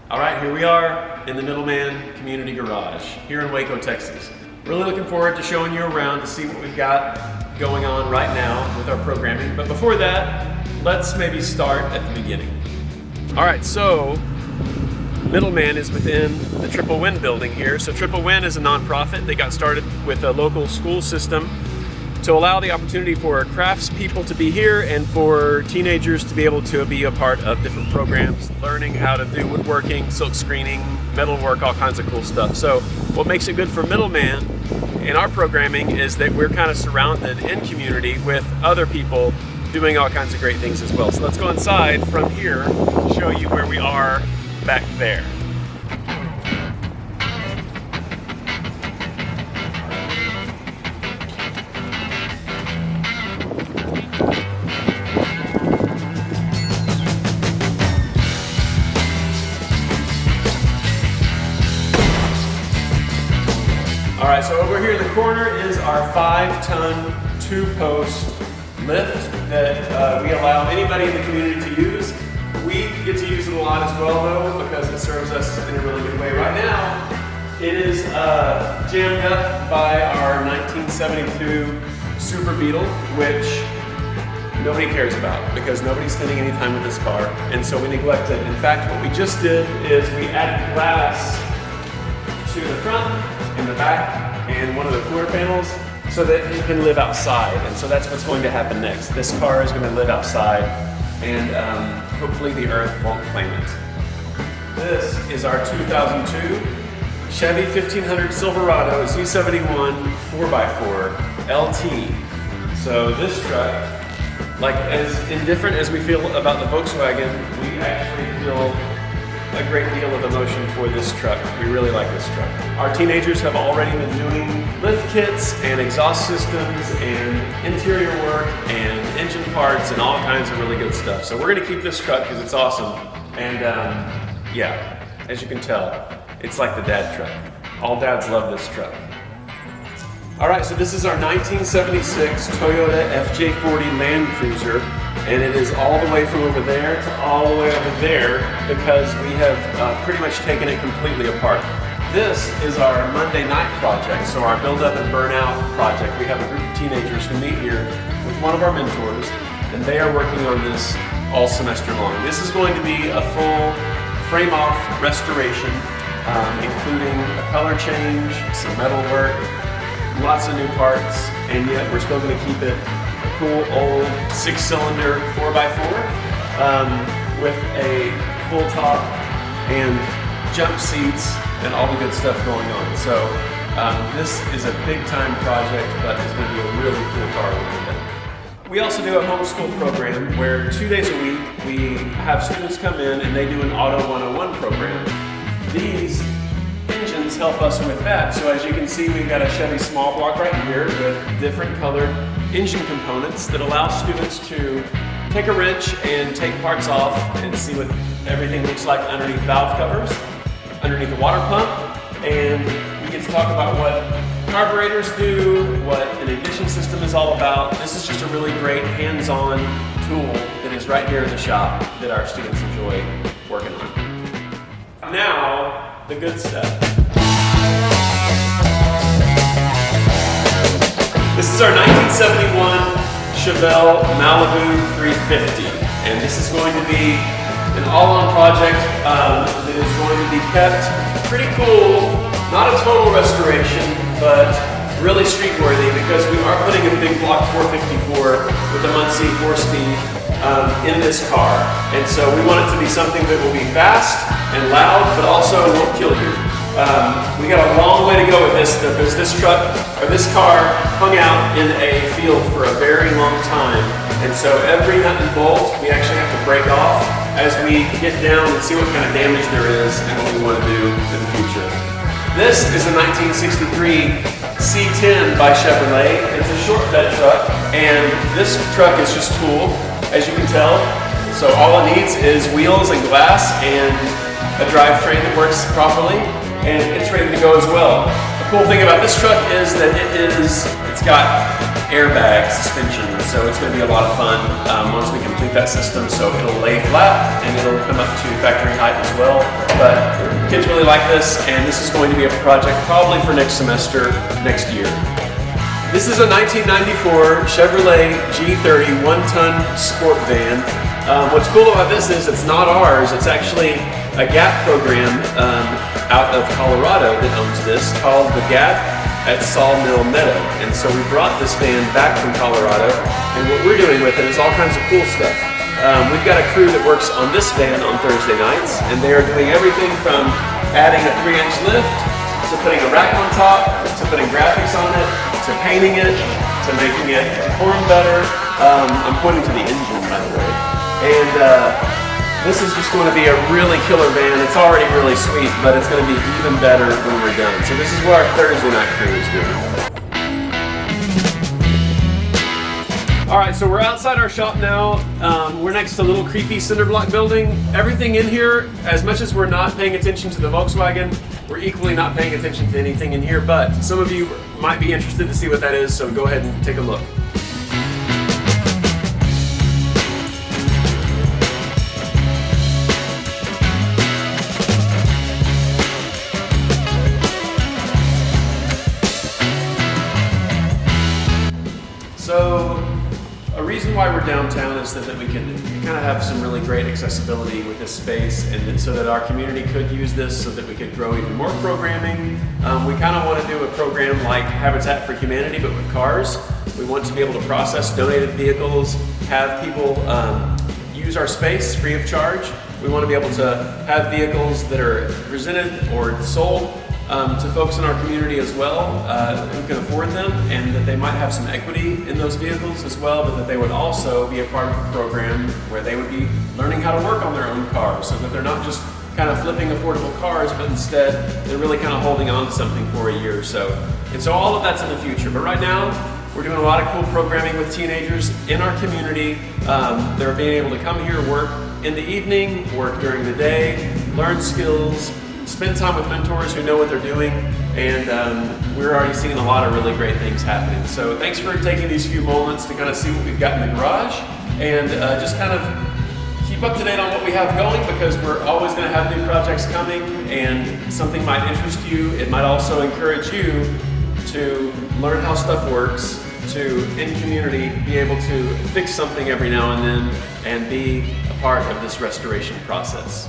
All right, here we are in the Middleman Community Garage here in Waco, Texas. Really looking forward to showing you around to see what we've got going on right now with our programming. But before that, let's maybe start at the beginning. All right, so Middleman is within the Triple Win building here. So Triple Win is a nonprofit. They got started with a local school system to allow the opportunity for crafts people to be here and for teenagers to be able to be a part of different programs, learning how to do woodworking, silk screening, metalwork, all kinds of cool stuff. So what makes it good for Middleman in our programming is that we're kind of surrounded in community with other people doing all kinds of great things as well. So let's go inside from here to show you where we are back there. All right, so over here in the corner is our 5-ton, 2-post lift that we allow anybody in the community to use. We get to use it a lot as well, though, because it serves us in a really good way. Right now, it is jammed up by our 1972 Super Beetle, which nobody cares about because nobody's spending any time with this car, and so we neglect it. In fact, what we just did is we added glass to the front and the back and one of the cooler panels so that it can live outside, and so that's what's going to happen next. This car is going to live outside, and hopefully the earth won't claim it. This is our 2002 Chevy 1500 Silverado Z71 4x4 LT. So this truck, like as indifferent as we feel about the Volkswagen, we actually feel a great deal of emotion for this truck. We really like this truck. Our teenagers have already been doing lift kits and exhaust systems and interior work and engine parts and all kinds of really good stuff. So we're gonna keep this truck because it's awesome. And yeah, as you can tell, it's like the dad truck. All dads love this truck. All right, so this is our 1976 Toyota FJ40 Land Cruiser, and it is all the way from over there to all the way over there because we have pretty much taken it completely apart. This is our Monday night project, so our build up and burnout project. We have a group of teenagers who meet here with one of our mentors, and they are working on this all semester long. This is going to be a full frame-off restoration, including a color change, some metal work, lots of new parts, and yet we're still going to keep it a cool old 6-cylinder 4x4 with a full top and jump seats and all the good stuff going on. So this is a big time project, but it's going to be a really cool car one day. We also do a homeschool program where 2 days a week we have students come in and they do an Auto 101 program. These engines help us with that. So as you can see, we've got a Chevy small block right here with different colored engine components that allow students to take a wrench and take parts off and see what everything looks like underneath valve covers, underneath the water pump, and we get to talk about what carburetors do, what an ignition system is all about. This is just a really great hands-on tool that is right here in the shop that our students enjoy working on. Now, the good stuff. This is our 1971 Chevelle Malibu 350, and this is going to be an all-on project that is going to be kept pretty cool. Not a total restoration, but really street-worthy because we are putting a big block 454 with a Muncie 4-speed in this car, and so we want it to be something that will be fast and loud, but also won't kill you. We got a long way to go with this because this truck, or this car, hung out in a field for a very long time, and so every nut and bolt we actually have to break off as we get down and see what kind of damage there is and what we want to do in the future. This is a 1963 C10 by Chevrolet. It's a short bed truck, and this truck is just cool, as you can tell. So all it needs is wheels and glass and a drivetrain that works properly, and it's ready to go as well. Cool thing about this truck is that it's got airbag suspension, so it's going to be a lot of fun once we complete that system. So it'll lay flat and it'll come up to factory height as well. But kids really like this, and this is going to be a project probably for next semester, next year. This is a 1994 Chevrolet G30 one-ton sport van. What's cool about this is it's not ours. It's actually a GAP program out of Colorado that owns this, called the GAP at Sawmill Meadow. And so we brought this van back from Colorado, and what we're doing with it is all kinds of cool stuff. We've got a crew that works on this van on Thursday nights, and they are doing everything from adding a 3-inch lift, to putting a rack on top, to putting graphics on it, to painting it, to making it perform better. I'm pointing to the engine, by the way. And this is just going to be a really killer van. It's already really sweet, but it's going to be even better when we're done. So this is what our Thursday night crew is doing. All right, so we're outside our shop now. We're next to a little creepy cinder block building. Everything in here, as much as we're not paying attention to the Volkswagen, we're equally not paying attention to anything in here, but some of you might be interested to see what that is, so go ahead and take a look. So, a reason why we're downtown is that we can kind of have some really great accessibility with this space, and so that our community could use this so that we could grow even more programming. We kind of want to do a program like Habitat for Humanity, but with cars. We want to be able to process donated vehicles, have people use our space free of charge. We want to be able to have vehicles that are presented or sold to folks in our community as well who can afford them, and that they might have some equity in those vehicles as well, but that they would also be a part of a program where they would be learning how to work on their own cars, so that they're not just kind of flipping affordable cars, but instead they're really kind of holding on to something for a year or so. And so all of that's in the future, but right now we're doing a lot of cool programming with teenagers in our community. They're being able to come here, work in the evening, work during the day, learn skills, spend time with mentors who know what they're doing, and we're already seeing a lot of really great things happening. So thanks for taking these few moments to kind of see what we've got in the garage, and just kind of keep up to date on what we have going, because we're always going to have new projects coming, and something might interest you. It might also encourage you to learn how stuff works, to, in community, be able to fix something every now and then, and be a part of this restoration process.